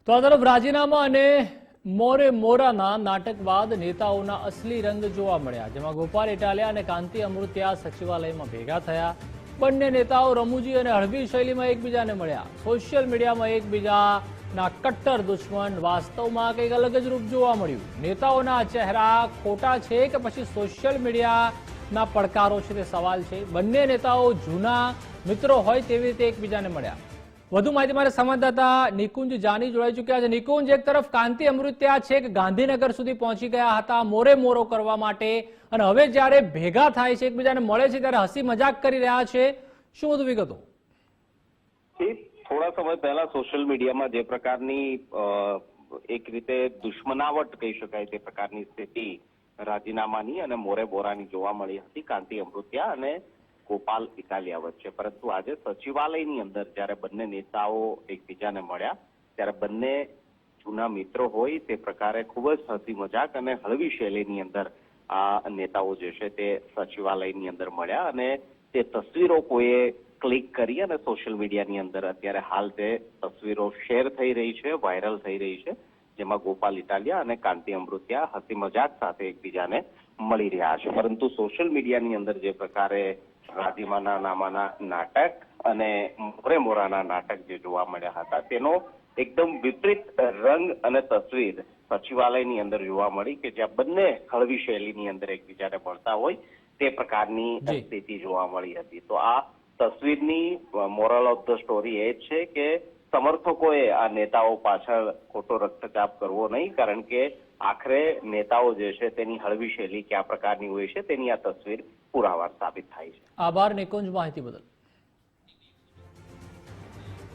તો આ તરફ રાજીનામા અને મોરે મોરાના નાટક બાદ નેતાઓના અસલી રંગ જોવા મળ્યા, જેમાં ગોપાલ ઇટાલિયા અને કાંતિ અમૃતિયા સચિવાલયમાં ભેગા થયા। બંને નેતાઓ રમૂજી અને હળવી શૈલીમાં એકબીજાને મળ્યા। સોશિયલ મીડિયામાં એકબીજાના કટ્ટર દુશ્મન, વાસ્તવમાં કંઈક અલગ જ રૂપ જોવા મળ્યું। નેતાઓના ચહેરા ખોટા છે કે પછી સોશિયલ મીડિયાના પડકારો છે તે સવાલ છે। બંને નેતાઓ જૂના મિત્રો હોય તેવી રીતે એકબીજાને મળ્યા। વધુ માહિતી મારે સંવાદદાતા નિકુંજ જાની જોડાઈ ચૂક્યા છે। નિકુંજ, એક તરફ કાંતિ અમૃતિયા છેક ગાંધીનગર સુધી પહોંચી ગયા હતા મોરે મોરો કરવા માટે, અને હવે જ્યારે ભેગા થાય છે, એકબીજાને મળે છે, ત્યારે હસી મજાક કરી રહ્યા છે। શું વધુ વિગતો? થોડા સમય પહેલા સોશિયલ મીડિયામાં જે પ્રકારની એક રીતે દુશ્મનાવટ કહી શકાય તે પ્રકારની સ્થિતિ રાજીનામાની અને મોરે બોરાની જોવા મળી હતી કાંતિ અમૃતિયા અને ગોપાલ ઇટાલિયા વચ્ચે। પરંતુ આજે સચિવાલયની અંદર જ્યારે બંને નેતાઓ એકબીજાને મળ્યા ત્યારે બંને જૂના મિત્રો હોય તે પ્રકારે ખૂબ જ હસી મજાક અને હળવી શૈલીની અંદર આ નેતાઓ જે છે તે સચિવાલયની અંદર મળ્યા અને તે તસવીરો કોઈએ ક્લિક કરી અને સોશિયલ મીડિયાની અંદર અત્યારે હાલ તે તસવીરો શેર થઈ રહી છે, વાયરલ થઈ રહી છે, જેમાં ગોપાલ ઇટાલિયા અને કાંતિ અમૃતિયા હસી મજાક સાથે એકબીજાને મળી રહ્યા છે। પરંતુ સોશિયલ મીડિયાની અંદર જે પ્રકારે રાજીનામાના નાટક અને મોરે મોરાના નાટક જે જોવા મળ્યા હતા તેનો એકદમ વિપરીત રંગ અને તસવીર સચિવાલયની અંદર જોવા મળી કે જ્યાં બંને હળવી શૈલીની અંદર એકબીજાને મળતા હોય તે પ્રકારની સ્થિતિ જોવા મળી હતી। તો આ તસવીરની મોરલ ઓફ ધ સ્ટોરી એ છે કે સમર્થકોએ આ નેતાઓ પાછળ ખોટો રક્તચાપ કરવો નહીં, કારણ કે આખરે નેતાઓ જે છે તેની હળવી શૈલી કયા પ્રકારની હોય છે તેની આ તસવીર પુરાવા સાબિત થાય છે। આભાર નિકુંજ, માહિતી બદલ।